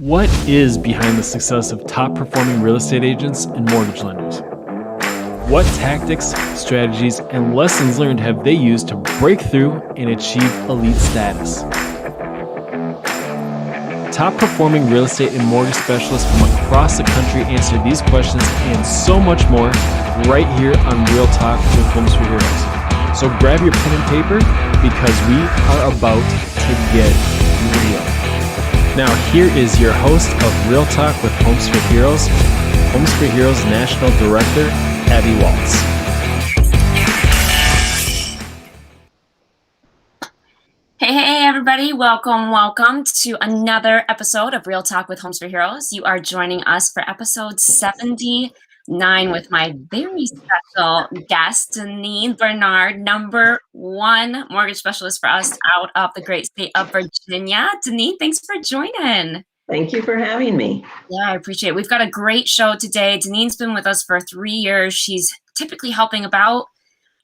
What is behind the success of top-performing real estate agents and mortgage lenders? What tactics, strategies, and lessons learned have they used to break through and achieve elite status? Top-performing real estate and mortgage specialists from across the country answer these questions and so much more right here on Real Talk with Homes for Heroes. So grab your pen and paper because we are about to get real. Now here is your host of Real Talk with Homes for Heroes, Homes for Heroes National Director, Abby Waltz. Hey, everybody. Welcome to another episode of Real Talk with Homes for Heroes. You are joining us for episode 79 with my very special guest, Deneen Bernard, #1 mortgage specialist for us out of the great state of Virginia. Deneen, thanks for joining. Thank you for having me. Yeah, I appreciate it. We've got a great show today. Deneen's been with us for 3 years. She's typically helping about,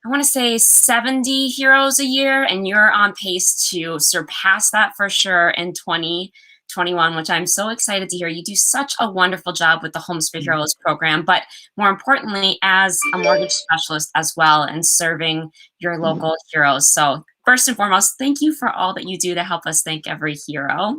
I want to say 70 heroes a year, and you're on pace to surpass that for sure in 2021, which I'm so excited to hear. You do such a wonderful job with the Homes for Heroes program, but more importantly, as a mortgage specialist as well, and serving your local heroes. So first and foremost, thank you for all that you do to help us thank every hero.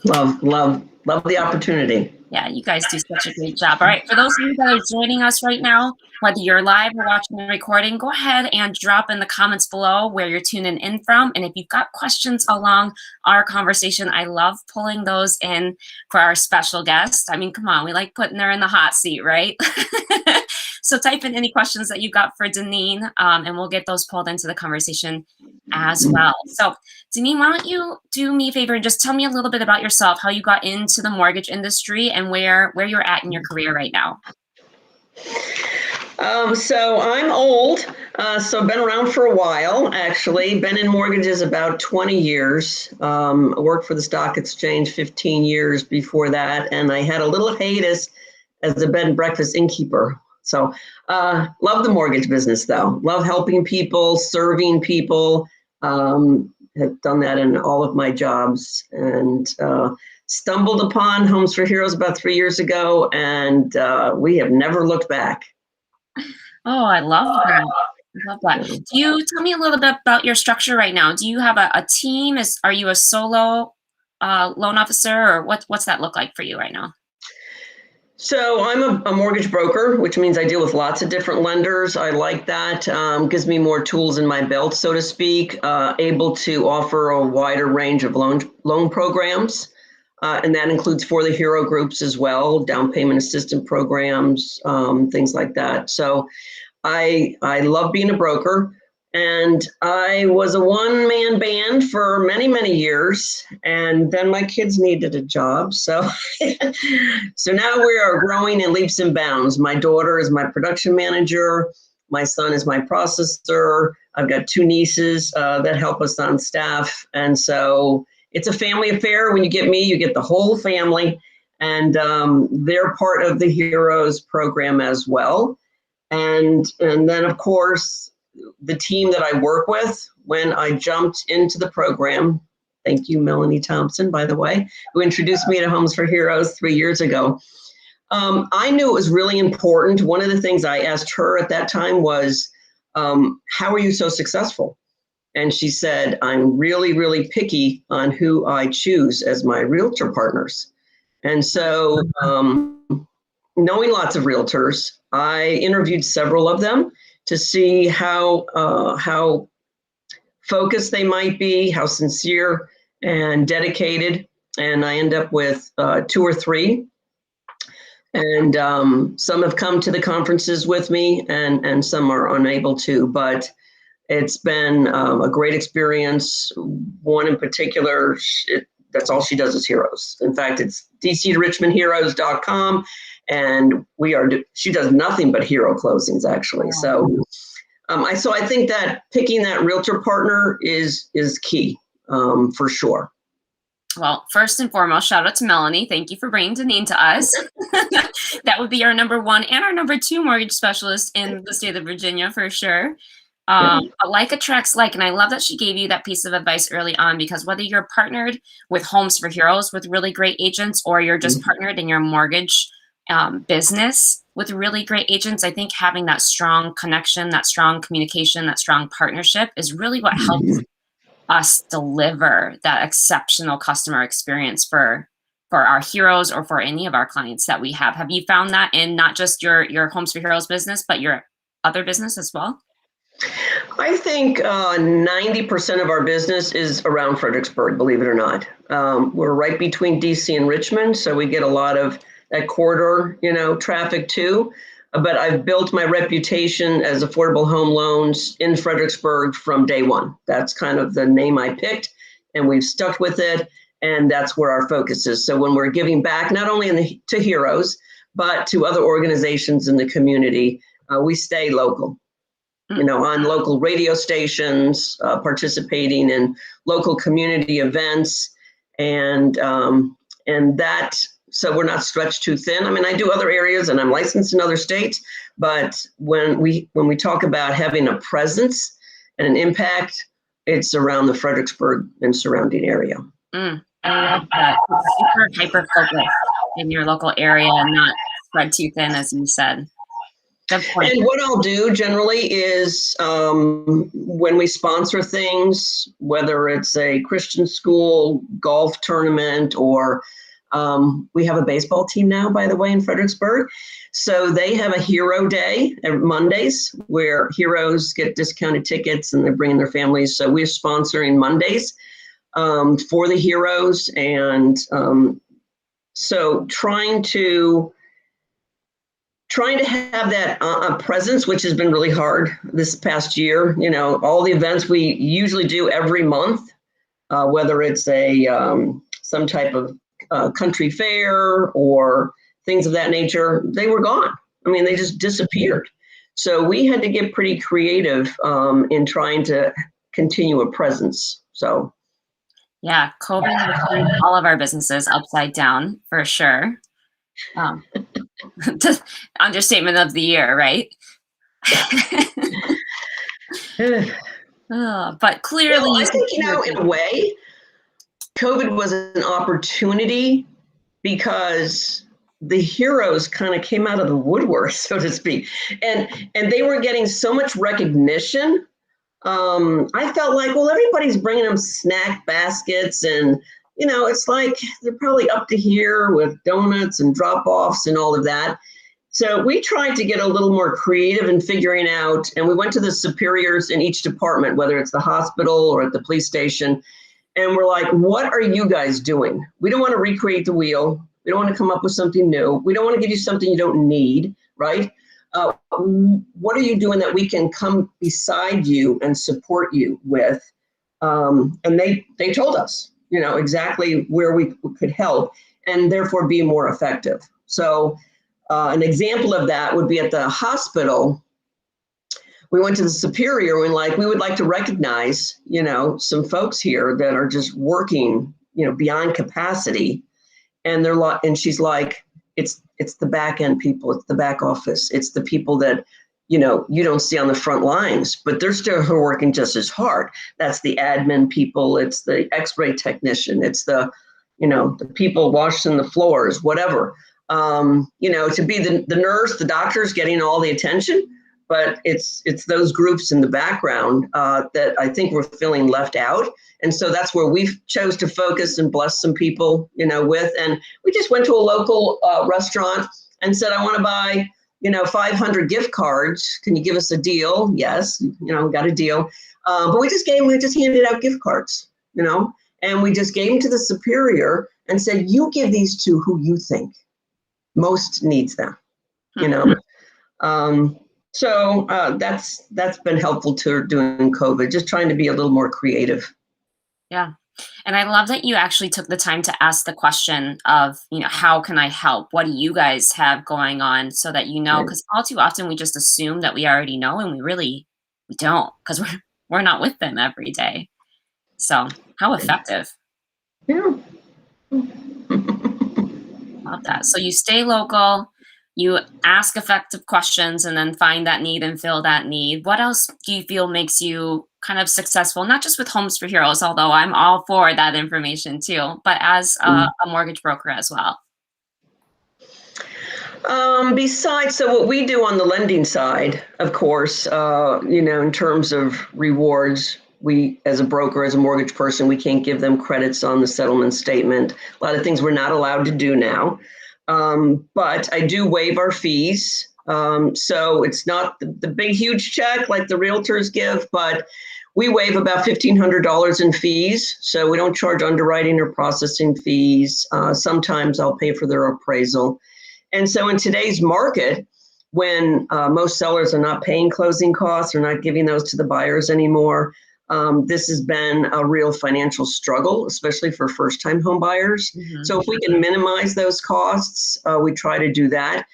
Love the opportunity. Yeah, you guys do such a great job. All right, for those of you that are joining us right now, whether you're live or watching the recording, go ahead and drop in the comments below where you're tuning in from. And if you've got questions along our conversation, I love pulling those in for our special guest. I mean, come on, we like putting her in the hot seat, right? So type in any questions that you got for Deneen, and we'll get those pulled into the conversation as well. So Deneen, why don't you do me a favor and just tell me a little bit about yourself, how you got into the mortgage industry and where you're at in your career right now. So I'm old, so been around for a while, actually. Been in mortgages about 20 years. Worked for the stock exchange 15 years before that, and I had a little hiatus as a bed and breakfast innkeeper. So love the mortgage business, though. Love helping people, serving people. Have done that in all of my jobs, and stumbled upon Homes for Heroes about 3 years ago, and we have never looked back. Oh, I love that. I love that. Do you tell me a little bit about your structure right now? Do you have a team? Are you a solo loan officer, or what's that look like for you right now? So I'm a mortgage broker, which means I deal with lots of different lenders. I like that. Gives me more tools in my belt, so to speak, able to offer a wider range of loan programs. And that includes for the hero groups as well, down payment assistance programs, things like that. So I love being a broker. And I was a one-man band for many, many years. And then my kids needed a job. So, so now we are growing in leaps and bounds. My daughter is my production manager. My son is my processor. I've got two nieces that help us on staff. And so it's a family affair. When you get me, you get the whole family. And they're part of the Heroes program as well. And then, of course, the team that I work with, when I jumped into the program, thank you, Melanie Thompson, by the way, who introduced me to Homes for Heroes 3 years ago. I knew it was really important. One of the things I asked her at that time was, how are you so successful? And she said, I'm really, really picky on who I choose as my realtor partners. And so knowing lots of realtors, I interviewed several of them to see how focused they might be, how sincere and dedicated. And I end up with 2 or 3. And some have come to the conferences with me, and some are unable to. But it's been a great experience. One in particular, that's all she does is heroes. In fact, it's dc-to-richmondheroes.com. And she does nothing but hero closings, actually. So I think that picking that realtor partner is key, for sure. Well, first and foremost, shout out to Melanie. Thank you for bringing Deneen to us. That would be our number 1 and our number 2 mortgage specialist in the state of Virginia, for sure. Like attracts like, and I love that she gave you that piece of advice early on, because whether you're partnered with Homes for Heroes with really great agents, or you're just partnered in your mortgage business with really great agents, I think having that strong connection, that strong communication, that strong partnership is really what helps us deliver that exceptional customer experience for our heroes or for any of our clients that we have. Have you found that in not just your Homes for Heroes business, but your other business as well? I think 90% of our business is around Fredericksburg, believe it or not. We're right between DC and Richmond, so we get a lot of that corridor, traffic too. But I've built my reputation as affordable home loans in Fredericksburg from day one. That's kind of the name I picked, and we've stuck with it. And that's where our focus is. So when we're giving back, not only to Heroes, but to other organizations in the community, we stay local. On local radio stations, participating in local community events, and that, so we're not stretched too thin. I mean, I do other areas, and I'm licensed in other states, but when we talk about having a presence and an impact, it's around the Fredericksburg and surrounding area. I love that. It's super hyper focused in your local area and not spread too thin, as you said. Good point. And what I'll do generally is when we sponsor things, whether it's a Christian school, golf tournament, or we have a baseball team now, by the way, in Fredericksburg. So they have a hero day every Mondays where heroes get discounted tickets and they're bringing their families. So we're sponsoring Mondays for the heroes. And so trying to have that presence, which has been really hard this past year. All the events we usually do every month, whether it's some type of country fair or things of that nature, they were gone. I mean, they just disappeared. So we had to get pretty creative in trying to continue a presence. So. Yeah, COVID has turned all of our businesses upside down, for sure. Understatement of the year, right? But clearly, I think, in a way, COVID was an opportunity because the heroes kind of came out of the woodwork, so to speak, and they were getting so much recognition. I felt like, well, everybody's bringing them snack baskets and it's like they're probably up to here with donuts and drop-offs and all of that. So we tried to get a little more creative in figuring out, and we went to the superiors in each department, whether it's the hospital or at the police station, and we're like, what are you guys doing? We don't want to recreate the wheel. We don't want to come up with something new. We don't want to give you something you don't need, right? What are you doing that we can come beside you and support you with? And they told us, exactly where we could help and therefore be more effective. So an example of that would be at the hospital. We went to the superior and we would like to recognize, some folks here that are just working, beyond capacity. And and she's like, it's the back end people, it's the back office, it's the people that, you don't see on the front lines, but they're still working just as hard. That's the admin people, it's the X-ray technician, it's the, the people washing the floors, whatever. To be the nurse, the doctor's getting all the attention, but it's those groups in the background that I think we're feeling left out. And so that's where we chose to focus and bless some people, with. And we just went to a local restaurant and said, I want to buy, 500 gift cards. Can you give us a deal? Yes, got a deal. But we just handed out gift cards, and we just gave them to the superior and said, you give these to who you think most needs them, So that's been helpful to doing COVID, just trying to be a little more creative. Yeah. And I love that you actually took the time to ask the question of, how can I help? What do you guys have going on so that because all too often we just assume that we already know, and we don't, because we're not with them every day. So how effective. Yeah. Love that. So you stay local, you ask effective questions, and then find that need and fill that need. What else do you feel makes you kind of successful, not just with Homes for Heroes, although I'm all for that information too, but as a mortgage broker as well? Besides, so what we do on the lending side, of course, in terms of rewards, we, as a broker, as a mortgage person, we can't give them credits on the settlement statement. A lot of things we're not allowed to do now. But I do waive our fees. So it's not the big, huge check like the realtors give, but we waive about $1,500 in fees. So we don't charge underwriting or processing fees. Sometimes I'll pay for their appraisal. And so in today's market, when most sellers are not paying closing costs, or not giving those to the buyers anymore, this has been a real financial struggle, especially for first-time home buyers. Mm-hmm. So if we can minimize those costs, we try to do that.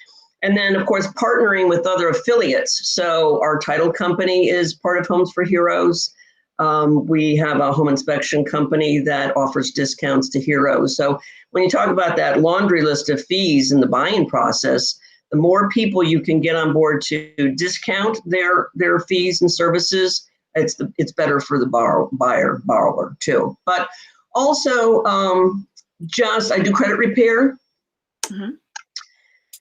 And then, of course, partnering with other affiliates. So our title company is part of Homes for Heroes. We have a home inspection company that offers discounts to heroes. So when you talk about that laundry list of fees in the buying process, the more people you can get on board to discount their fees and services, it's better for the borrower too. But also, I do credit repair. Mm-hmm.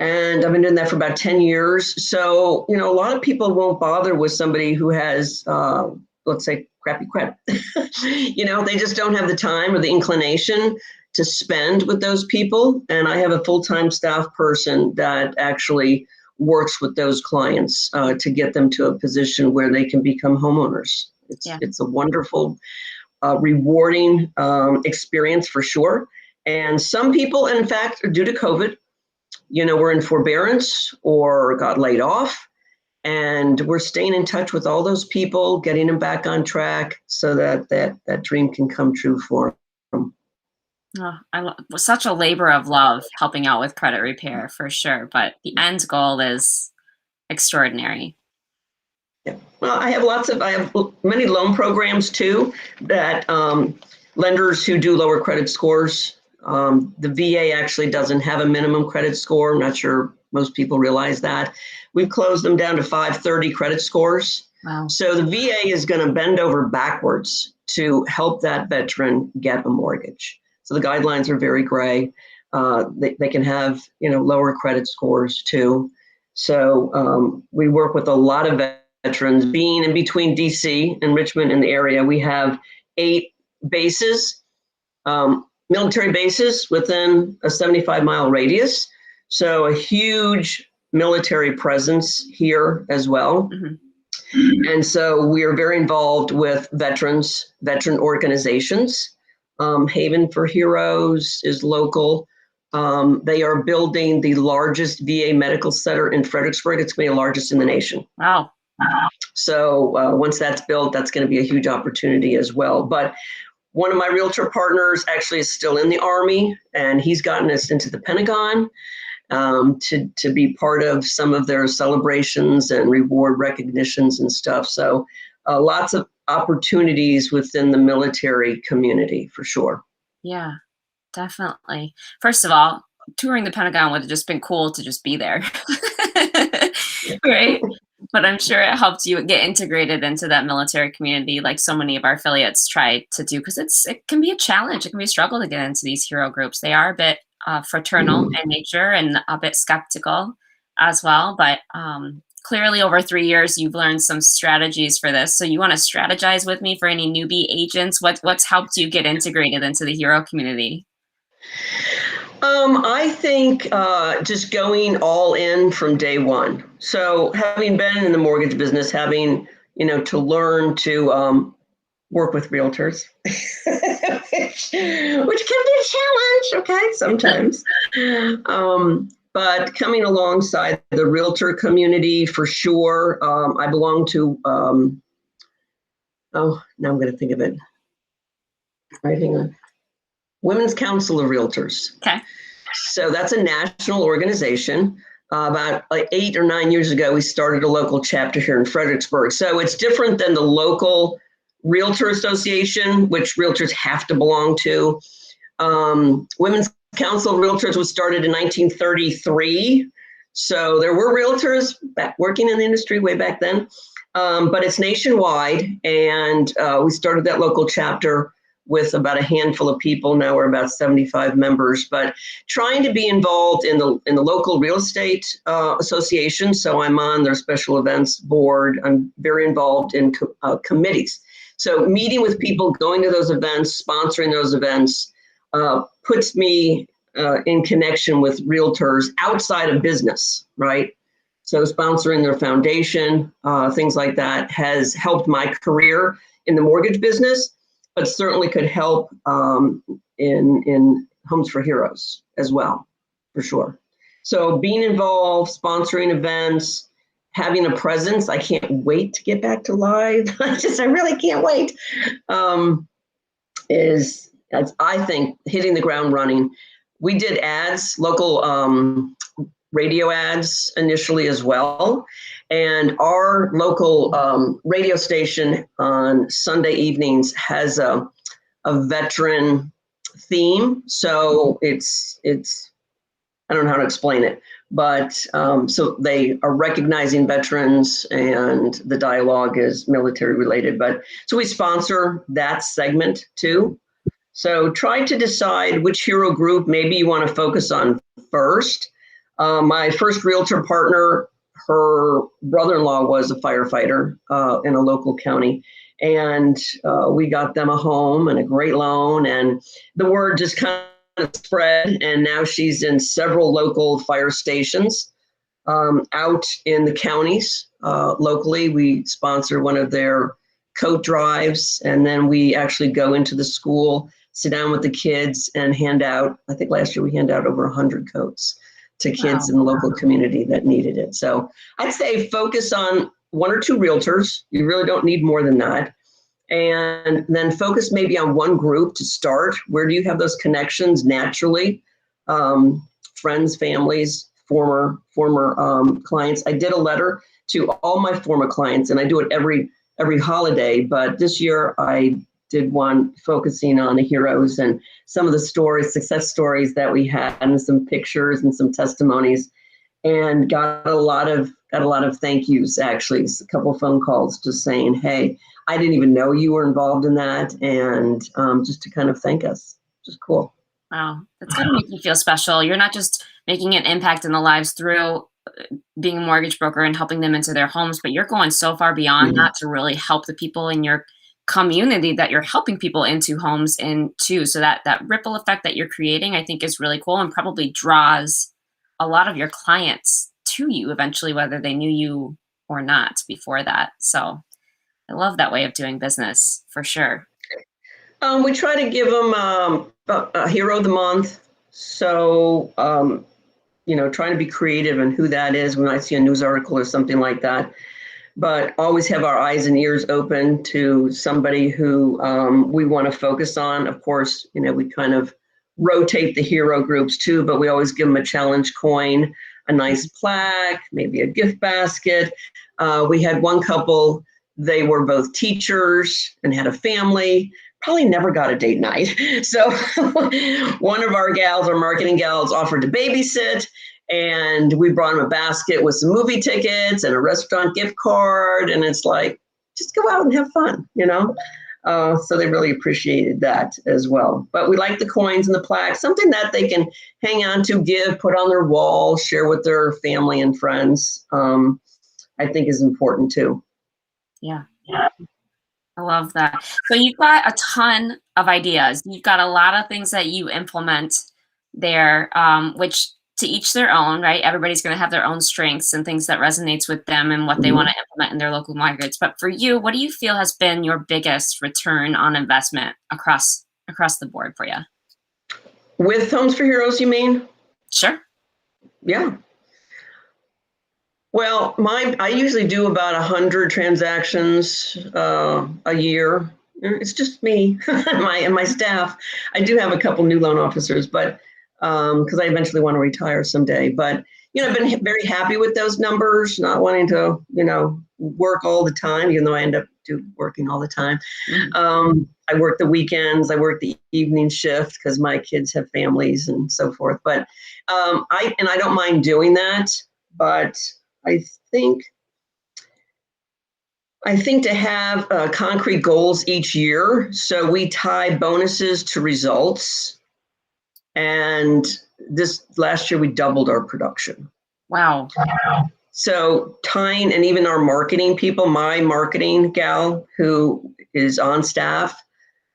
And I've been doing that for about 10 years. So, a lot of people won't bother with somebody who has, let's say, crappy credit. They just don't have the time or the inclination to spend with those people. And I have a full-time staff person that actually works with those clients to get them to a position where they can become homeowners. It's a wonderful, rewarding experience for sure. And some people, in fact, due to COVID, were in forbearance or got laid off. And we're staying in touch with all those people, getting them back on track so that dream can come true for them. Oh, such a labor of love helping out with credit repair for sure. But the end goal is extraordinary. Yeah. Well, I have many loan programs too that lenders who do lower credit scores. The VA actually doesn't have a minimum credit score. I'm not sure most people realize that. We've closed them down to 530 credit scores. Wow. So the VA is going to bend over backwards to help that veteran get a mortgage. So the guidelines are very gray. They can have, lower credit scores too. So we work with a lot of veterans. Being in between DC and Richmond in the area, we have 8 bases. military bases within a 75-mile radius. So a huge military presence here as well. Mm-hmm. And so we are very involved with veteran organizations. Haven for Heroes is local. They are building the largest VA medical center in Fredericksburg. It's going to be the largest in the nation. Wow. So once that's built, that's going to be a huge opportunity as well. But one of my realtor partners actually is still in the Army, and he's gotten us into the Pentagon to be part of some of their celebrations and reward recognitions and stuff. So lots of opportunities within the military community for sure. Yeah, definitely. First of all, touring the Pentagon would have just been cool to just be there. Right? But I'm sure it helped you get integrated into that military community like so many of our affiliates try to do, because it can be a challenge. It can be a struggle to get into these hero groups. They are a bit fraternal in nature and a bit skeptical as well. But clearly over 3 years, you've learned some strategies for this. So you want to strategize with me for any newbie agents? What's helped you get integrated into the hero community? I think just going all in from day one. So having been in the mortgage business, having, to learn to work with realtors, which can be a challenge, okay, sometimes. But coming alongside the realtor community for sure. I belong to, now I'm going to think of it. Right, hang on. Women's Council of Realtors. Okay. So that's a national organization. About 8 or 9 years ago, we started a local chapter here in Fredericksburg. So it's different than the local Realtor Association, which realtors have to belong to. Women's Council of Realtors was started in 1933. So there were realtors working in the industry way back then, but it's nationwide. And we started that local chapter with about a handful of people. Now we're about 75 members, but trying to be involved in the local real estate association. So I'm on their special events board. I'm very involved in committees. So meeting with people, going to those events, sponsoring those events, puts me in connection with realtors outside of business, right? So sponsoring their foundation, things like that has helped my career in the mortgage business, but certainly could help in Homes for Heroes as well, for sure. So being involved, sponsoring events, having a presence. I can't wait to get back to live. I really can't wait. Is I think hitting the ground running. We did ads, local radio ads initially as well. And our local radio station on Sunday evenings has a veteran theme. So it's I don't know how to explain it, but so they are recognizing veterans and the dialogue is military related. But so we sponsor that segment too. So try to decide which hero group maybe you want to focus on first. My first realtor partner, her brother-in-law was a firefighter in a local county, and we got them a home and a great loan, and the word just kind of spread, and now she's in several local fire stations out in the counties. Locally, we sponsor one of their coat drives, and then we actually go into the school, sit down with the kids, and hand out, I think last year we handed out over 100 coats to kids in the local community that needed it. So I'd say focus on 1 or 2 realtors. You really don't need more than that. And then focus maybe on one group to start. Where do you have those connections naturally? Friends, families, former clients. I did a letter to all my former clients, and I do it every holiday. But this year I did one focusing on the heroes and some of the stories, success stories that we had, and some pictures and some testimonies, and got a lot of thank yous. Actually, a couple of phone calls just saying, "Hey, I didn't even know you were involved in that," and just to kind of thank us. Just cool. Wow, that's gonna make you feel special. You're not just making an impact in the lives through being a mortgage broker and helping them into their homes, but you're going so far beyond that to really help the people in your community that you're helping people into homes in too. So that ripple effect that you're creating, I think, is really cool and probably draws a lot of your clients to you eventually, whether they knew you or not before that. So I love that way of doing business for sure. We try to give them a hero of the month. So, trying to be creative in who that is when I see a news article or something like that. But always have our eyes and ears open to somebody who we want to focus on. Of course, we kind of rotate the hero groups too, but we always give them a challenge coin, a nice plaque, maybe a gift basket. We had one couple, they were both teachers and had a family, probably never got a date night. So one of our marketing gals offered to babysit. And we brought them a basket with some movie tickets and a restaurant gift card. And it's like, just go out and have fun, So they really appreciated that as well. But we like the coins and the plaques, something that they can hang on to, give, put on their wall, share with their family and friends, I think is important too. Yeah. I love that. So you've got a ton of ideas. You've got a lot of things that you implement there, which to each their own, right? Everybody's going to have their own strengths and things that resonates with them and what they want to implement in their local markets. But for you, what do you feel has been your biggest return on investment across the board for you? With Homes for Heroes, you mean? Sure. Yeah. Well, I usually do about 100 transactions a year. It's just me and my staff. I do have a couple new loan officers, but because I eventually want to retire someday. But I've been very happy with those numbers, not wanting to work all the time, even though I end up working all the time. I work the weekends, I work the evening shift because my kids have families and so forth. But I don't mind doing that, but I think to have concrete goals each year, so we tie bonuses to results. And this last year we doubled our production. Wow. So tying, and even our marketing people, my marketing gal who is on staff,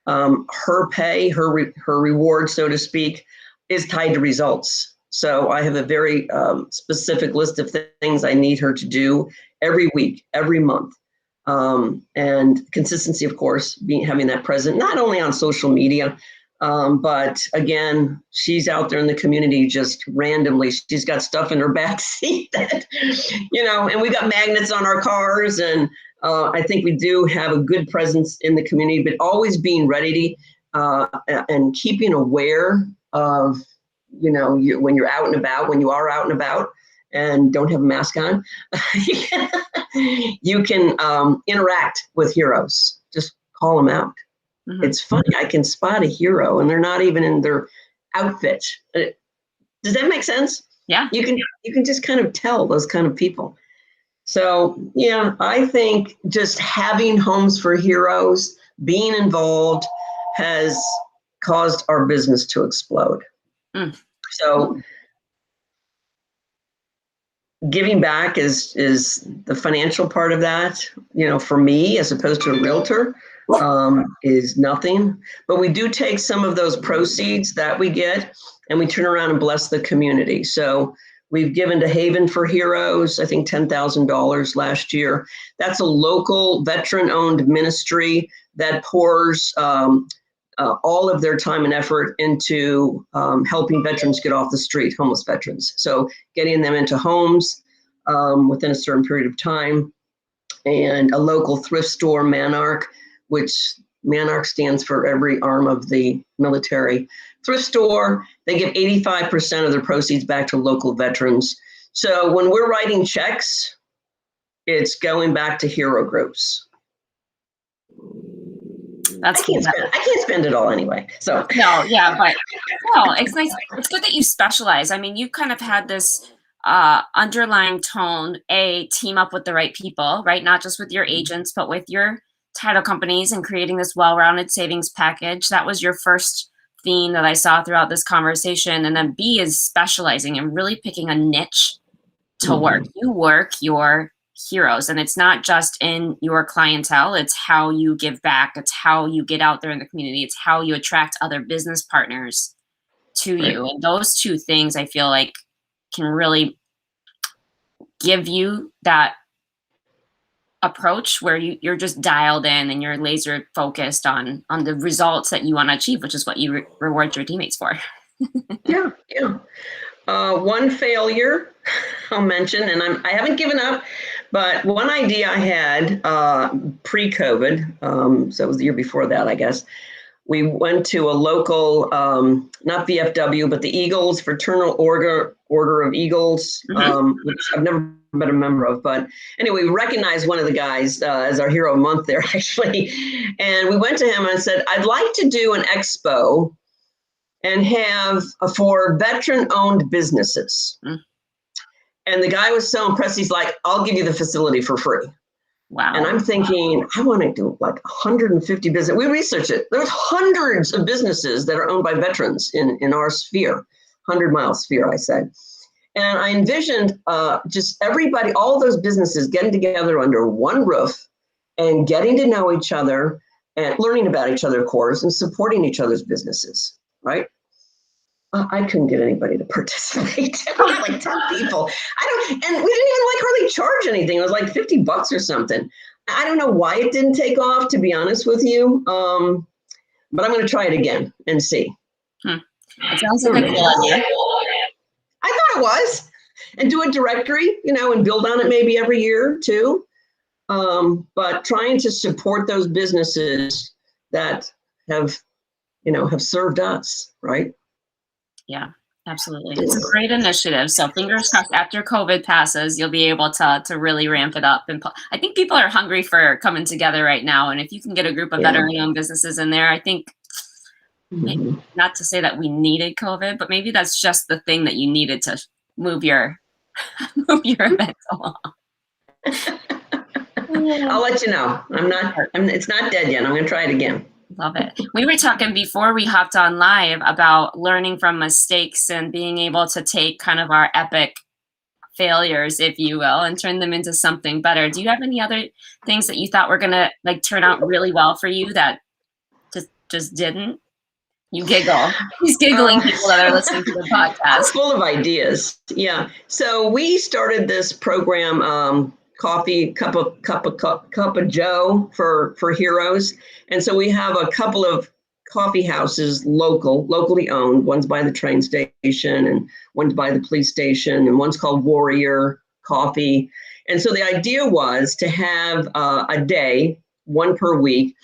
her pay, her reward, so to speak, is tied to results. So I have a very specific list of things I need her to do every week, every month. And consistency, of course, having that present, not only on social media, but again, she's out there in the community just randomly. She's got stuff in her back seat that, and we got magnets on our cars. And I think we do have a good presence in the community, but always being ready and keeping aware of, when you're out and about, when you are out and about and don't have a mask on, you can interact with heroes. Just call them out. Mm-hmm. It's funny. I can spot a hero and they're not even in their outfit. Does that make sense? Yeah. You can just kind of tell those kind of people. So, I think just having Homes for Heroes, being involved, has caused our business to explode. So giving back is the financial part of that, for me, as opposed to a realtor, is nothing. But we do take some of those proceeds that we get and we turn around and bless the community. So we've given to Haven for Heroes, I think $10,000 last year. That's a local veteran-owned ministry that pours all of their time and effort into helping veterans get off the street, homeless veterans. So getting them into homes within a certain period of time. And a local thrift store, Manarch, which Manarch stands for every arm of the military thrift store. They give 85% of their proceeds back to local veterans. So when we're writing checks, it's going back to hero groups. I can't spend it all anyway. So no, yeah, but it's nice. It's good that you specialize. I mean, you kind of had this underlying tone, team up with the right people, right? Not just with your agents, but with your title companies and creating this well-rounded savings package. That was your first theme that I saw throughout this conversation. And then B is specializing and really picking a niche to work. You work your heroes. And it's not just in your clientele, it's how you give back, it's how you get out there in the community, it's how you attract other business partners to you. And those two things I feel like can really give you that approach where you're just dialed in and you're laser focused on the results that you want to achieve, which is what you reward your teammates for. Yeah. One failure I'll mention, and I haven't given up, but one idea I had pre-COVID, so it was the year before that, I guess. We went to a local, not VFW, but the Eagles, Fraternal Order of Eagles, which I've never been a member of. But anyway, we recognized one of the guys as our hero of the month there, actually. And we went to him and said, I'd like to do an expo and have for veteran-owned businesses. And the guy was so impressed. He's like, I'll give you the facility for free. Wow. And I'm thinking, I want to do like 150 business. We researched it. There's hundreds of businesses that are owned by veterans in our sphere, 100-mile sphere, I said. And I envisioned just everybody, all those businesses getting together under one roof and getting to know each other and learning about each other, of course, and supporting each other's businesses, right? I couldn't get anybody to participate. Like 10 people. And we didn't even like hardly charge anything. It was like $50 or something. I don't know why it didn't take off, to be honest with you. But I'm going to try it again and see. It sounds like a cool idea. I thought it was. And do a directory, and build on it maybe every year too. But trying to support those businesses that have served us, right? Yeah, absolutely. It's a great initiative. So fingers crossed after COVID passes, you'll be able to really ramp it up. And I think people are hungry for coming together right now. And if you can get a group of veteran-owned businesses in there, I think, not to say that we needed COVID, but maybe that's just the thing that you needed to move your events along. I'll let you know. It's not dead yet. I'm going to try it again. Love it. We were talking before we hopped on live about learning from mistakes and being able to take kind of our epic failures, if you will, and turn them into something better. Do you have any other things that you thought were going to turn out really well for you that just didn't? You giggle. He's giggling, people that are listening to the podcast. I'm full of ideas. Yeah. So we started this program, coffee, cup of Joe for heroes. And so we have a couple of coffee houses, locally owned. One's by the train station and one's by the police station, and one's called Warrior Coffee. And so the idea was to have a day, one per week,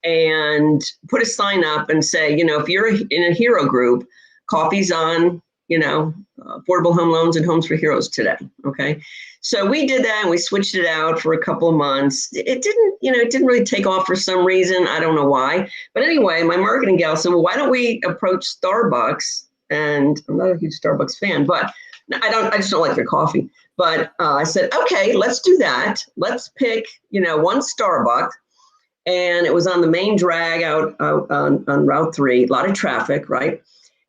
and put a sign up and say, if you're in a hero group, coffee's on, affordable home loans and homes for heroes today. Okay. So we did that and we switched it out for a couple of months. It didn't really take off for some reason. I don't know why. But anyway, my marketing gal said, well, why don't we approach Starbucks? And I'm not a huge Starbucks fan, but I just don't like their coffee. But I said, okay, let's do that. Let's pick, one Starbucks. And it was on the main drag out on Route 3, a lot of traffic, right?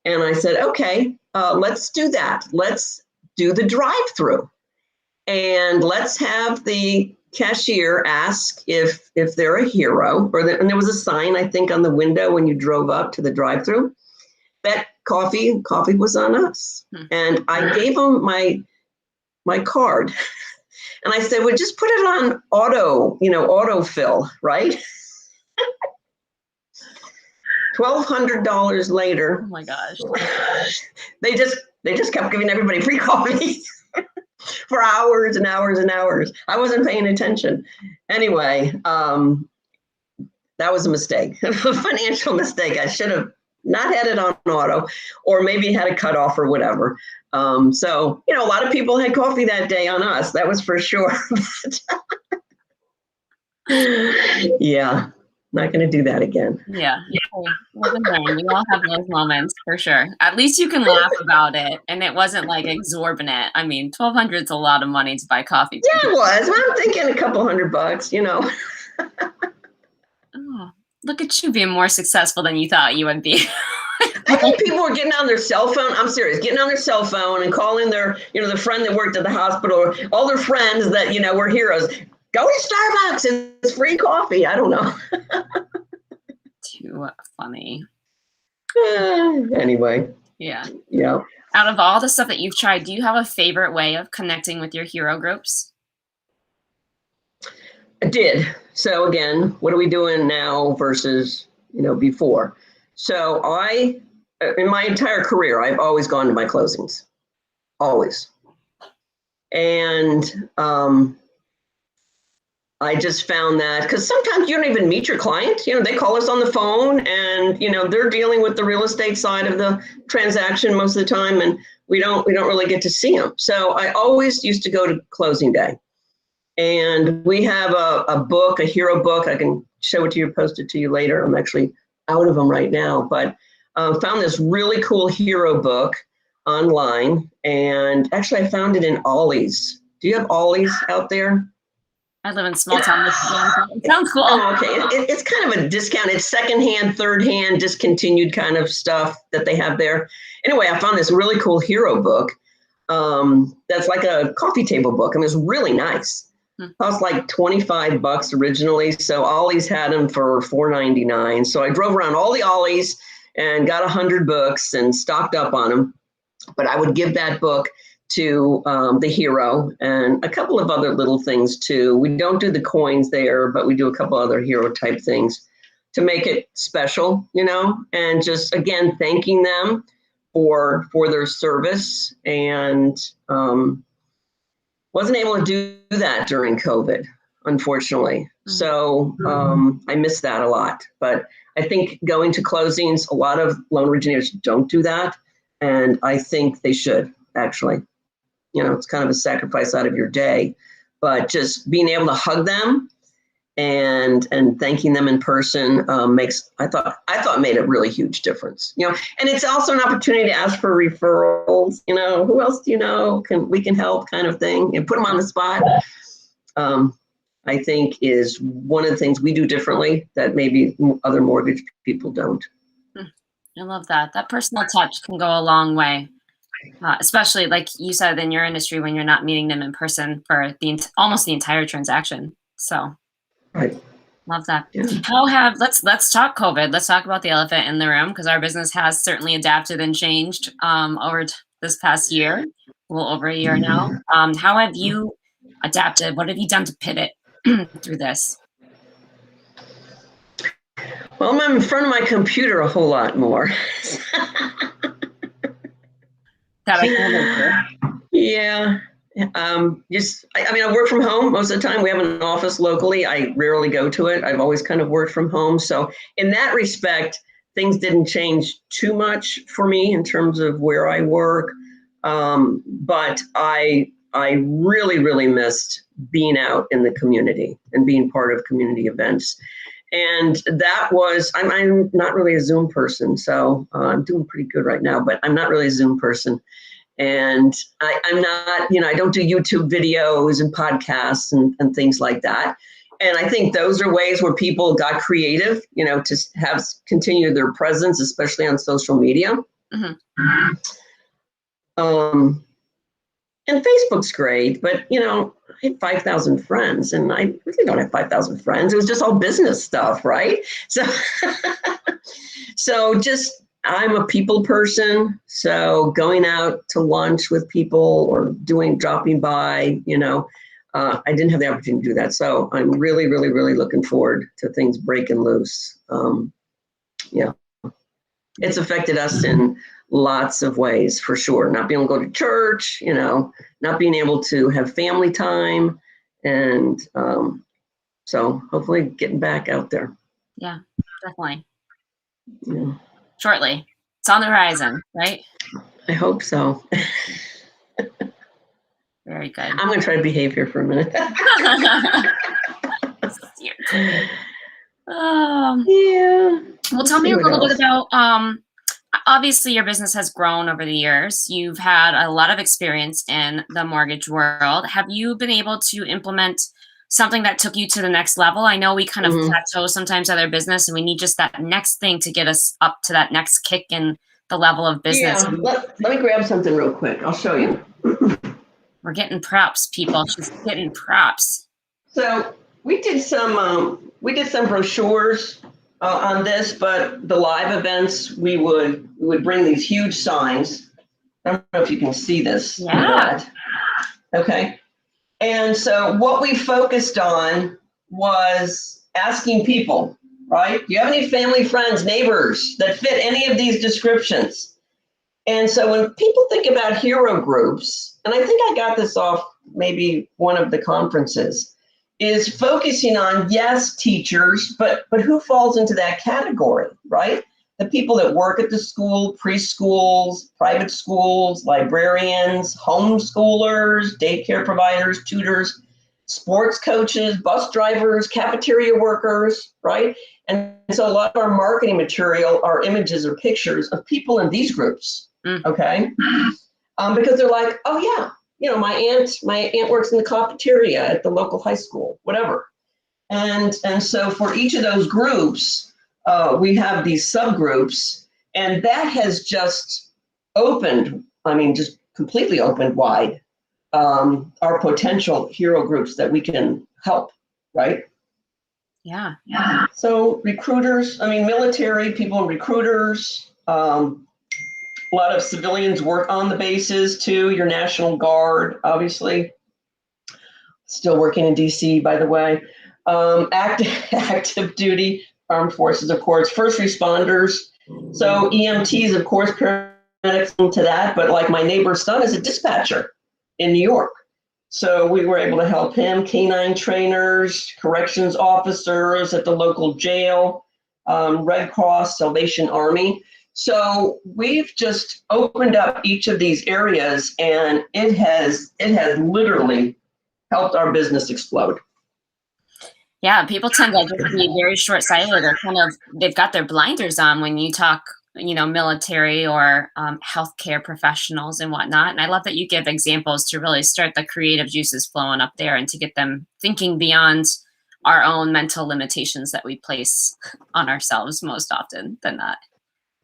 And I said, okay, let's do that. Let's do the drive-through. And let's have the cashier ask if they're a hero, and there was a sign, I think, on the window when you drove up to the drive-through that coffee was on us. And I gave them my card, and I said, well, just put it on autofill, right? $1,200 later. Oh my gosh. They just kept giving everybody free coffee. For hours and hours and hours. I wasn't paying attention. Anyway, that was a mistake, a financial mistake. I should have not had it on auto, or maybe had a cutoff or whatever. So, a lot of people had coffee that day on us. That was for sure. Yeah. Not going to do that again. Yeah. Live and learn. We all have those moments for sure. At least you can laugh about it. And it wasn't like exorbitant. I mean, $1,200 is a lot of money to buy coffee. Yeah, it was. I'm thinking a couple $100, Oh, look at you being more successful than you thought you would be. I think people were getting on their cell phone. I'm serious, getting on their cell phone and calling their, the friend that worked at the hospital, or all their friends that, were heroes. Go to Starbucks. It's free coffee. I don't know. Too funny. Anyway. Yeah. Yeah. Out of all the stuff that you've tried, do you have a favorite way of connecting with your hero groups? I did. So again, what are we doing now versus, before? So in my entire career, I've always gone to my closings, always. And I just found that, because sometimes you don't even meet your client. They call us on the phone and, they're dealing with the real estate side of the transaction most of the time, and we don't really get to see them. So I always used to go to closing day. And we have a book, a hero book. I can show it to you, post it to you later. I'm actually out of them right now, but found this really cool hero book online. And actually I found it in Ollie's. Do you have Ollie's out there? I live in small town Michigan. It sounds cool. Oh, okay. It's kind of a discount. It's secondhand, third-hand, discontinued kind of stuff that they have there. Anyway, I found this really cool hero book that's like a coffee table book. I mean, it's really nice. Cost like $25 originally. So Ollie's had them for $4.99. So I drove around all the Ollie's and got 100 books and stocked up on them. But I would give that book to the hero and a couple of other little things too. We don't do the coins there, but we do a couple other hero type things to make it special, and just, again, thanking them for their service. And wasn't able to do that during COVID, unfortunately. So I miss that a lot. But I think going to closings, a lot of loan originators don't do that. And I think they should, actually. It's kind of a sacrifice out of your day. But just being able to hug them and thanking them in person I thought made a really huge difference. And it's also an opportunity to ask for referrals. Who else do you know we can help, kind of thing, and put them on the spot. I think is one of the things we do differently that maybe other mortgage people don't. I love that. That personal touch can go a long way, especially like you said in your industry when you're not meeting them in person for almost the entire transaction. So. Right. Love that. Yeah. Let's talk COVID. Let's talk about the elephant in the room, because our business has certainly adapted and changed over this past year, a little over a year now. How have you adapted? What have you done to pivot through this? Well, I'm in front of my computer a whole lot more. That I can Yeah. I work from home most of the time. We have an office locally. I rarely go to it. I've always kind of worked from home. So in that respect, things didn't change too much for me in terms of where I work. But I really, really missed being out in the community and being part of community events. And that was, I'm not really a Zoom person, so I'm doing pretty good right now, but I'm not really a Zoom person. And I'm not, I don't do YouTube videos and podcasts and things like that. And I think those are ways where people got creative, to have continue their presence, especially on social media. Mm-hmm. And Facebook's great, but, I have 5,000 friends, and I really don't have 5,000 friends. It was just all business stuff, right? So just, I'm a people person, so going out to lunch with people or dropping by, I didn't have the opportunity to do that. So I'm really, really, really looking forward to things breaking loose. It's affected us in lots of ways, for sure. Not being able to go to church, not being able to have family time. And so hopefully getting back out there. Yeah, definitely. Yeah. Shortly. It's on the horizon, right? I hope so. Very good. I'm going to try to behave here for a minute. Yeah. Well, tell me a little bit about, obviously your business has grown over the years. You've had a lot of experience in the mortgage world. Have you been able to implement something that took you to the next level? I know we kind of plateau sometimes at our business, and we need just that next thing to get us up to that next kick in the level of business. Yeah, let me grab something real quick. I'll show you. We're getting props, people. She's getting props. So we did some brochures on this, but the live events we would bring these huge signs. I don't know if you can see this. Yeah. Okay. And so what we focused on was asking people, right? Do you have any family, friends, neighbors that fit any of these descriptions? And so when people think about hero groups, and I think I got this off maybe one of the conferences, is focusing on, yes, teachers, but who falls into that category, right? The people that work at the school, preschools, private schools, librarians, homeschoolers, daycare providers, tutors, sports coaches, bus drivers, cafeteria workers, right? And so a lot of our marketing material are images or pictures of people in these groups, okay? Because they're like, oh yeah, you know, my aunt works in the cafeteria at the local high school, whatever. And so for each of those groups, we have these subgroups, and that has just opened, I mean, just completely opened wide our potential hero groups that we can help, right? Yeah. So recruiters, I mean, military people and recruiters, a lot of civilians work on the bases too, your National Guard, obviously. Still working in DC, by the way. Active duty, armed forces, of course, first responders. So EMTs, of course, paramedics into that, but like my neighbor's son is a dispatcher in New York. So we were able to help him, canine trainers, corrections officers at the local jail, Red Cross, Salvation Army. So we've just opened up each of these areas, and it has literally helped our business explode. Yeah, people tend to just be very short-sighted, or they've got their blinders on when you talk, military or healthcare professionals and whatnot. And I love that you give examples to really start the creative juices flowing up there and to get them thinking beyond our own mental limitations that we place on ourselves most often than that.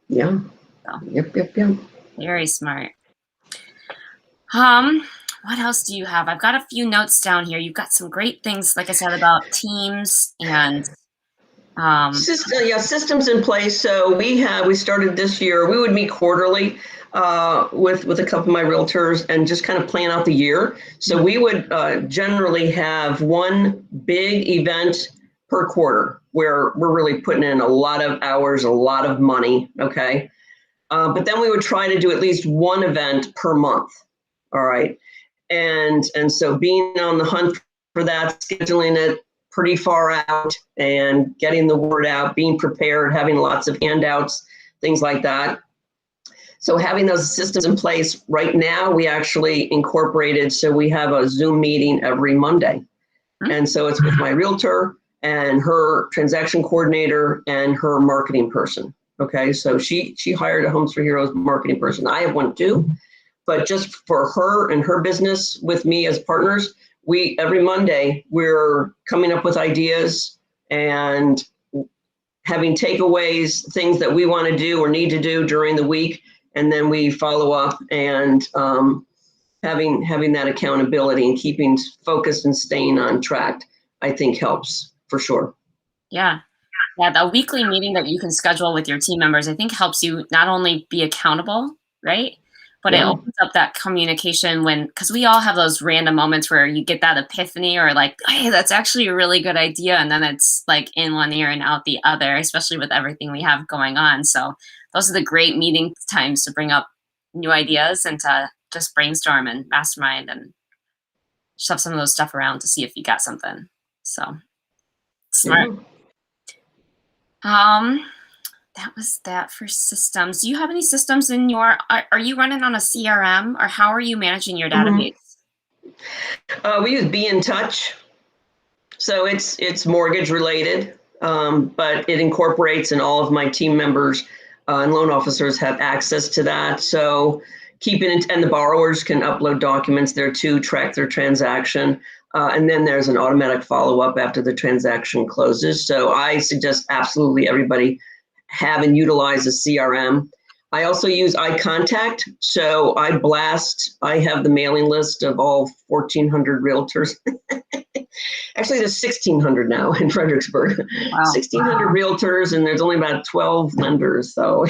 Yeah. So, Yep. very smart. What else do you have? I've got a few notes down here. You've got some great things, like I said, about teams and systems in place. So we started this year. We would meet quarterly with a couple of my realtors and just kind of plan out the year. So we would generally have one big event per quarter where we're really putting in a lot of hours, a lot of money. Okay. But then we would try to do at least one event per month. All right. And so being on the hunt for that, scheduling it pretty far out and getting the word out, being prepared, having lots of handouts, things like that. So having those systems in place right now, we actually incorporated, so we have a Zoom meeting every Monday. And so it's with my realtor and her transaction coordinator and her marketing person. Okay, so she hired a Homes for Heroes marketing person. I have one too. But just for her and her business with me as partners, every Monday, we're coming up with ideas and having takeaways, things that we want to do or need to do during the week. And then we follow up and having that accountability and keeping focused and staying on track, I think helps for sure. Yeah, the weekly meeting that you can schedule with your team members, I think helps you not only be accountable, right? But it opens up that communication because we all have those random moments where you get that epiphany or like, hey, that's actually a really good idea. And then it's like in one ear and out the other, especially with everything we have going on. So those are the great meeting times to bring up new ideas and to just brainstorm and mastermind and shove some of those stuff around to see if you got something. So smart. Yeah. That was that for systems. Do you have any systems in are you running on a CRM, or how are you managing your database? We use Be in Touch. So it's mortgage related, but it incorporates, and all of my team members and loan officers have access to that. So keeping it, and the borrowers can upload documents there too, track their transaction. And then there's an automatic follow-up after the transaction closes. So I suggest absolutely everybody have and utilize a CRM. I also use eye contact. So I have the mailing list of all 1,400 realtors. Actually, there's 1,600 now in Fredericksburg. Wow. 1,600 realtors, and there's only about 12 lenders. So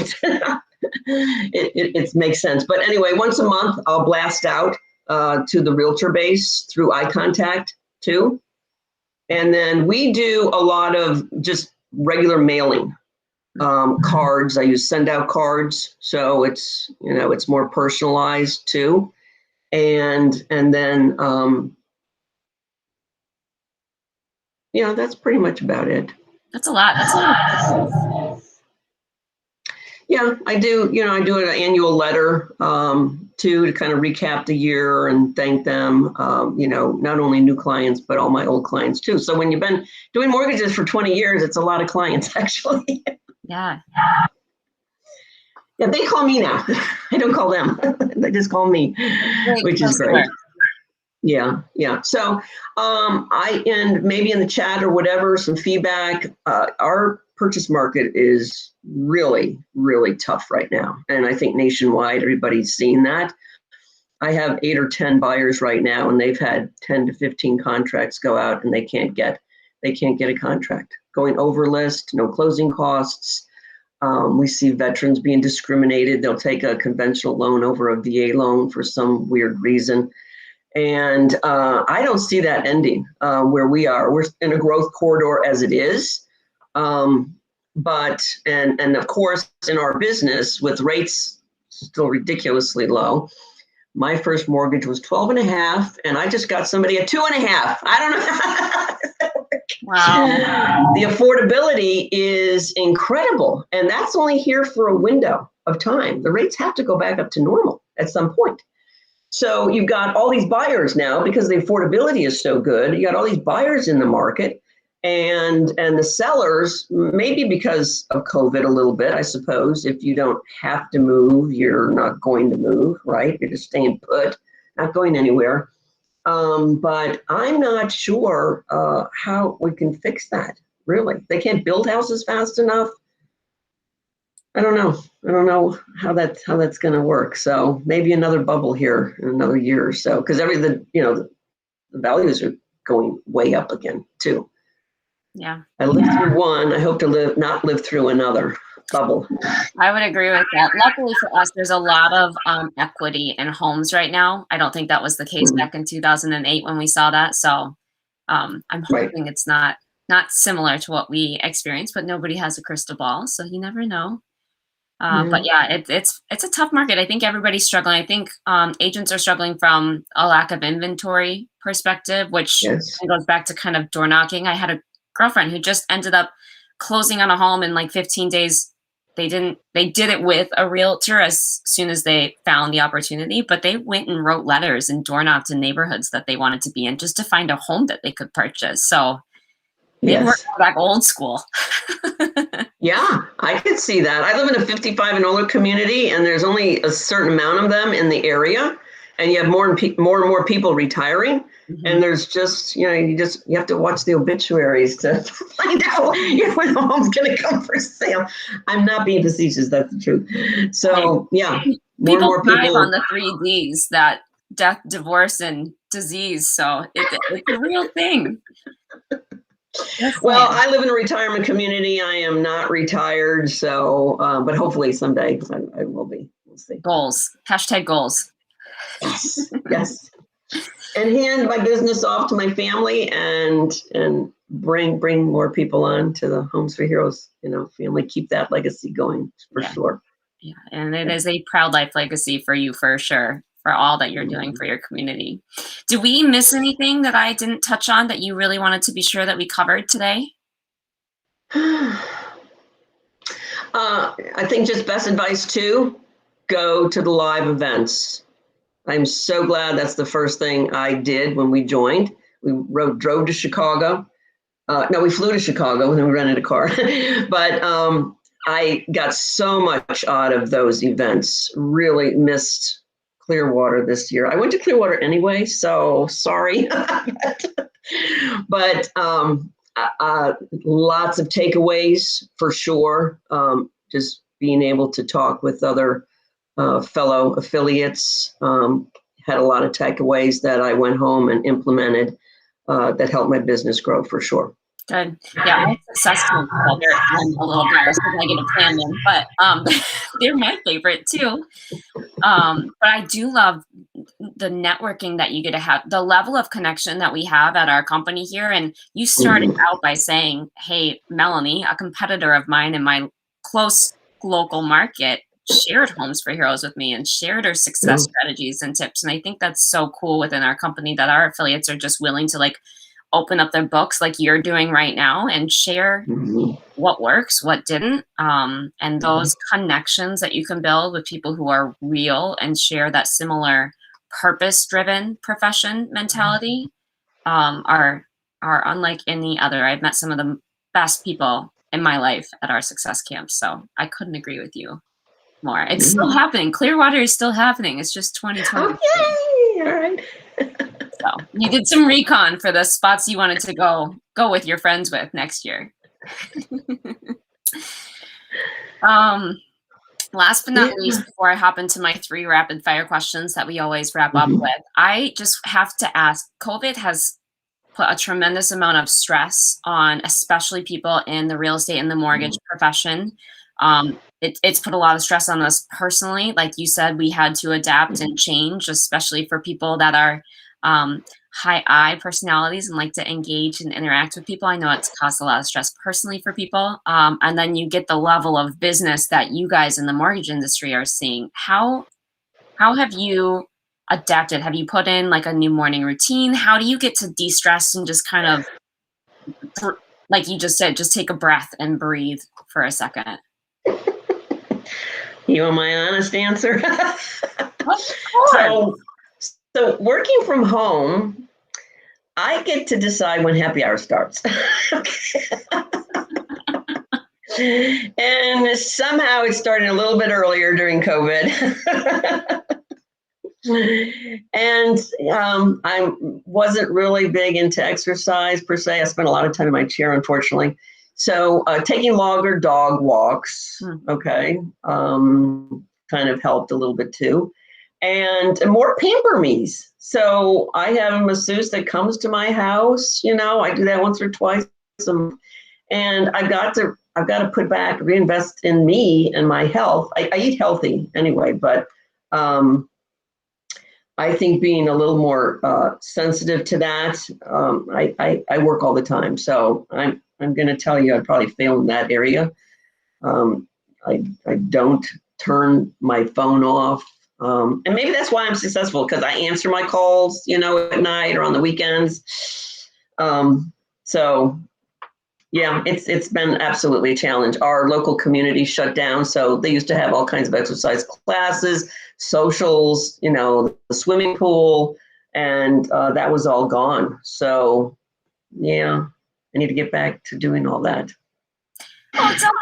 it makes sense. But anyway, once a month, I'll blast out to the realtor base through eye contact too. And then we do a lot of just regular mailing. Cards, I use send out cards, so it's more personalized too, and then that's pretty much about it. That's a lot. Yeah, I do. I do an annual letter too, to kind of recap the year and thank them. Not only new clients but all my old clients too. So when you've been doing mortgages for 20 years, it's a lot of clients actually. Yeah. Yeah, they call me now. I don't call them. They just call me, which is great. Yeah. So and maybe in the chat or whatever, some feedback. Our purchase market is really, really tough right now. And I think nationwide, everybody's seen that. I have 8 or 10 buyers right now, and they've had 10 to 15 contracts go out, and they can't get a contract. Going over list, no closing costs. We see veterans being discriminated. They'll take a conventional loan over a VA loan for some weird reason. And I don't see that ending where we are. We're in a growth corridor as it is. But of course, in our business, with rates still ridiculously low, my first mortgage was 12.5, and I just got somebody at 2.5. I don't know. Wow. The affordability is incredible, and that's only here for a window of time. The rates have to go back up to normal at some point. So you've got all these buyers now because the affordability is so good. You got all these buyers in the market, and the sellers, maybe because of COVID a little bit, I suppose. If you don't have to move, you're not going to move, right? You're just staying put, not going anywhere. But I'm not sure how we can fix that, really. They can't build houses fast enough. I don't know how that's going to work. So maybe another bubble here in another year or so, because the values are going way up again too. Yeah. I lived through one. I hope to not live through another bubble. I would agree with that. Luckily for us, there's a lot of equity in homes right now. I don't think that was the case back in 2008 when we saw that. So I'm hoping it's not similar to what we experienced, but nobody has a crystal ball, so you never know. But yeah, it's a tough market. I think everybody's struggling. I think agents are struggling from a lack of inventory perspective, which goes back to kind of door knocking. I had a girlfriend who just ended up closing on a home in like 15 days. They did it with a realtor as soon as they found the opportunity, but they went and wrote letters and door knocked in neighborhoods that they wanted to be in just to find a home that they could purchase. So maybe we're back old school. Yeah, I could see that. I live in a 55 and older community, and there's only a certain amount of them in the area, and you have more and more people retiring. And there's just, you have to watch the obituaries to find out when the home's going to come for sale. I'm not being facetious. That's the truth. So yeah, more people on the 3 Ds, that death, divorce, and disease. So it's a real thing. Well, I live in a retirement community. I am not retired, so but hopefully someday I will be. We'll see. Goals. #goals. Yes. And hand my business off to my family and bring more people on to the Homes for Heroes, family. Keep that legacy going for sure. Yeah, and it is a proud life legacy for you for sure, for all that you're doing for your community. Did we miss anything that I didn't touch on that you really wanted to be sure that we covered today? I think just best advice too, go to the live events. I'm so glad that's the first thing I did when we joined. We drove to Chicago. No, we flew to Chicago and then we rented a car. But I got so much out of those events. Really missed Clearwater this year. I went to Clearwater anyway, so sorry. But lots of takeaways for sure. Just being able to talk with other fellow affiliates, had a lot of takeaways that I went home and implemented that helped my business grow for sure. Good. Yeah, my success camps, I'm a little biased because I get to plan them, but they're my favorite too. But I do love the networking that you get to have, the level of connection that we have at our company here. And you started out by saying, hey, Melanie, a competitor of mine in my close local market, shared Homes for Heroes with me and shared her success strategies and tips. And I think that's so cool within our company that our affiliates are just willing to like open up their books like you're doing right now and share what works, what didn't. And those connections that you can build with people who are real and share that similar purpose-driven profession mentality are unlike any other. I've met some of the best people in my life at our success camps, so I couldn't agree with you more. It's still happening. Clearwater is still happening. It's just 2020. Okay, all right. So you did some recon for the spots you wanted to go with your friends with next year. Last but not least, before I hop into my 3 rapid fire questions that we always wrap up with, I just have to ask, COVID has put a tremendous amount of stress on especially people in the real estate and the mortgage profession. It's put a lot of stress on us personally. Like you said, we had to adapt and change, especially for people that are high I personalities and like to engage and interact with people. I know it's caused a lot of stress personally for people. And then you get the level of business that you guys in the mortgage industry are seeing. How have you adapted? Have you put in like a new morning routine? How do you get to de-stress and just kind of, like you just said, just take a breath and breathe for a second? You want my honest answer? Of course. So working from home, I get to decide when happy hour starts. And somehow it started a little bit earlier during COVID. And I wasn't really big into exercise per se. I spent a lot of time in my chair, unfortunately. So taking longer dog walks, kind of helped a little bit too. And more pamper me's. So I have a masseuse that comes to my house. You know, I do that once or twice. And I've got to reinvest in me and my health. I eat healthy anyway, but I think being a little more sensitive to that, I work all the time. So I'm going to tell you, I'd probably fail in that area. I don't turn my phone off. And maybe that's why I'm successful, because I answer my calls, you know, at night or on the weekends. So yeah, it's been absolutely a challenge. Our local community shut down, so they used to have all kinds of exercise classes, socials, you know, the swimming pool, and that was all gone. So yeah, I need to get back to doing all that. Well, it's always,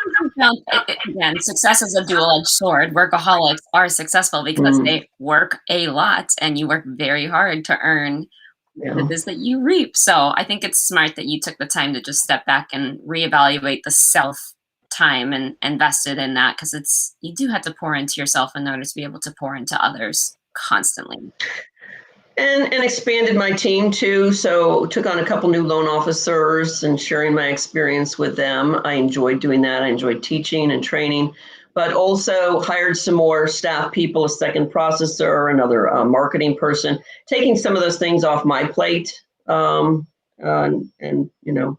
again, success is a dual-edged sword. Workaholics are successful because they work a lot and you work very hard to earn what it is that you reap. So I think it's smart that you took the time to just step back and reevaluate the self-time and invested in that, because you do have to pour into yourself in order to be able to pour into others constantly. And expanded my team too. So took on a couple new loan officers and sharing my experience with them. I enjoyed doing that. I enjoyed teaching and training, but also hired some more staff people, a second processor, another marketing person, taking some of those things off my plate, and you know,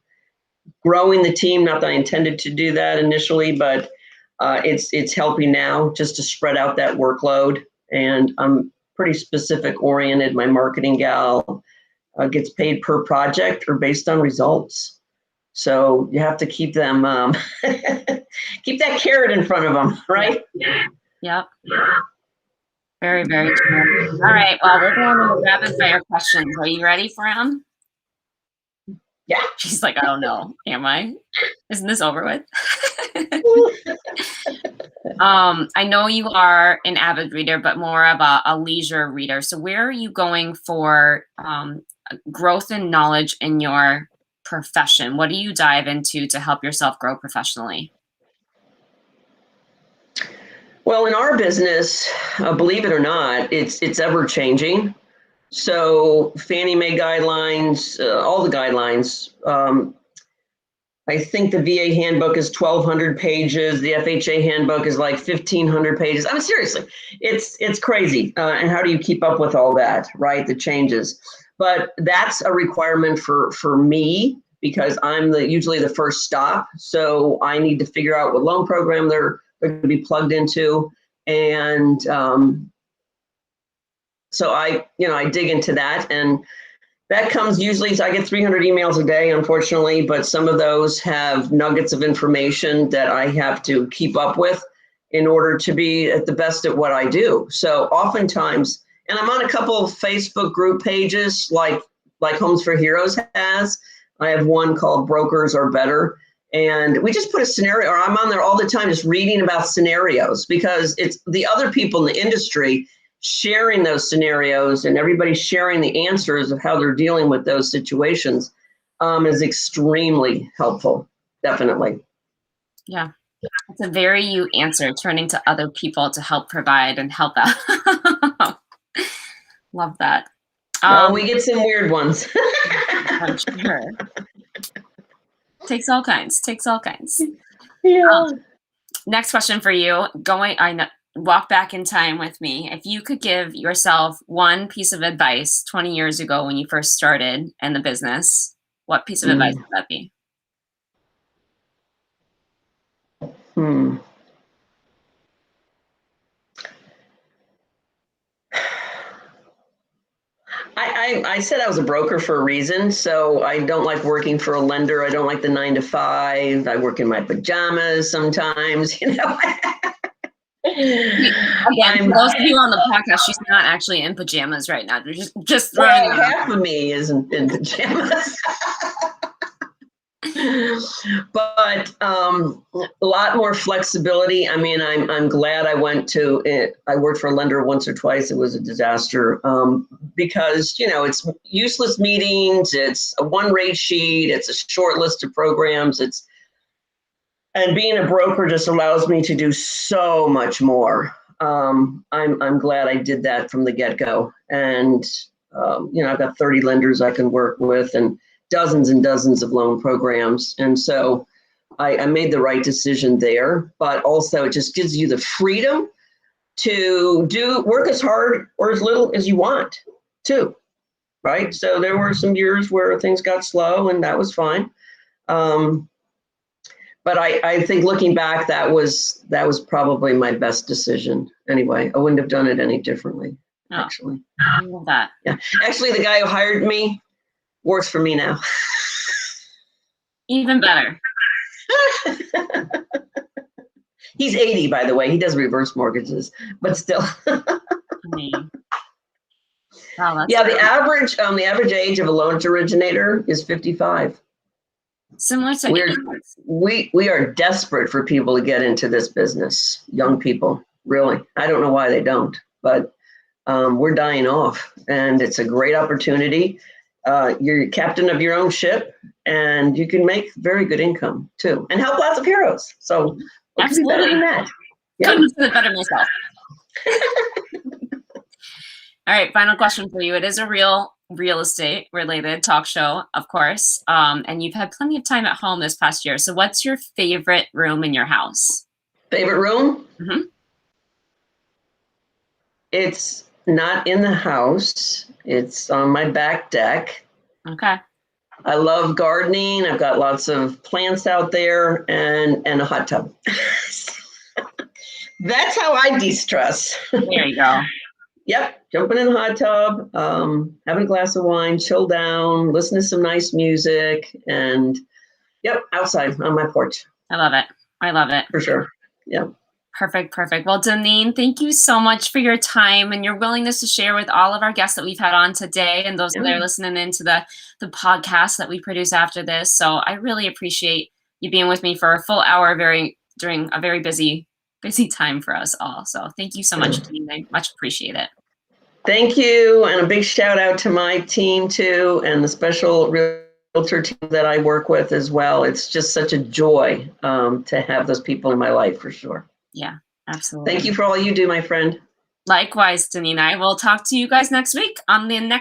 growing the team. Not that I intended to do that initially, but it's helping now just to spread out that workload. And I'm pretty specific oriented. My marketing gal gets paid per project or based on results. So you have to keep them, keep that carrot in front of them, right? Yep. Very, very true. All right. Well, we're going to the rapid fire questions. Are you ready for them? Yeah. She's like, I don't know. Am I? Isn't this over with? I know you are an avid reader, but more of a leisure reader. So where are you going for growth and knowledge in your profession? What do you dive into to help yourself grow professionally? Well, in our business, believe it or not, it's ever changing. So Fannie Mae guidelines, all the guidelines. I think the VA handbook is 1,200 pages. The FHA handbook is like 1,500 pages. I mean, seriously, it's crazy. And how do you keep up with all that, right? The changes. But that's a requirement for me because I'm usually the first stop. So I need to figure out what loan program they're going to be plugged into. And so I dig into that, and that comes usually, so I get 300 emails a day, unfortunately, but some of those have nuggets of information that I have to keep up with in order to be at the best at what I do. So oftentimes, and I'm on a couple of Facebook group pages like Homes for Heroes has. I have one called Brokers Are Better. And we just put a scenario, or I'm on there all the time just reading about scenarios because it's the other people in the industry sharing those scenarios and everybody sharing the answers of how they're dealing with those situations is extremely helpful. Definitely. Yeah. It's a very you answer, turning to other people to help provide and help out. Love that. We get some weird ones. I'm sure. Takes all kinds. Yeah. Next question for you. Walk back in time with me. If you could give yourself one piece of advice 20 years ago when you first started in the business, what piece of advice would that be? I said I was a broker for a reason, so I don't like working for a lender. I don't like the 9 to 5. I work in my pajamas sometimes, Again, for those of you on the podcast, she's not actually in pajamas right now. They're just throwing well, half of me isn't in pajamas. But a lot more flexibility. I mean, I'm glad I went to it. I worked for a lender once or twice. It was a disaster because, it's useless meetings. It's a one rate sheet. It's a short list of programs. And being a broker just allows me to do so much more. I'm glad I did that from the get-go. And, I've got 30 lenders I can work with and dozens of loan programs. And so I made the right decision there, but also it just gives you the freedom to work as hard or as little as you want too, right? So there were some years where things got slow and that was fine. But I think looking back, that was probably my best decision. Anyway, I wouldn't have done it any differently, actually. I love that. Yeah, actually, the guy who hired me works for me now. Even better. He's 80, by the way. He does reverse mortgages, but still. Wow, yeah, the average age of a loan originator is 55. Similar to we are desperate for people to get into this business. Young people, really. I don't know why they don't, but we're dying off, and it's a great opportunity. You're captain of your own ship, and you can make very good income too, and help lots of heroes. So what could be better than that? Yeah. Couldn't have said it better myself. All right, final question for you. It is a real estate related talk show, of course. And you've had plenty of time at home this past year. So what's your favorite room in your house? Favorite room? Mm-hmm. It's not in the house. It's on my back deck. Okay. I love gardening. I've got lots of plants out there and a hot tub. That's how I de-stress. There you go. Yep, jumping in the hot tub, having a glass of wine, chill down, listen to some nice music, and outside on my porch. I love it. For sure. Yeah. Perfect. Well, Deneen, thank you so much for your time and your willingness to share with all of our guests that we've had on today and those that are listening into the podcast that we produce after this. So I really appreciate you being with me for a full hour during a very busy time for us all. So thank you so much, Deneen. I much appreciate it. Thank you. And a big shout out to my team too, and the special realtor team that I work with as well. It's just such a joy to have those people in my life for sure. Yeah. Absolutely. Thank you for all you do, my friend. Likewise, Deneen. I will talk to you guys next week on the next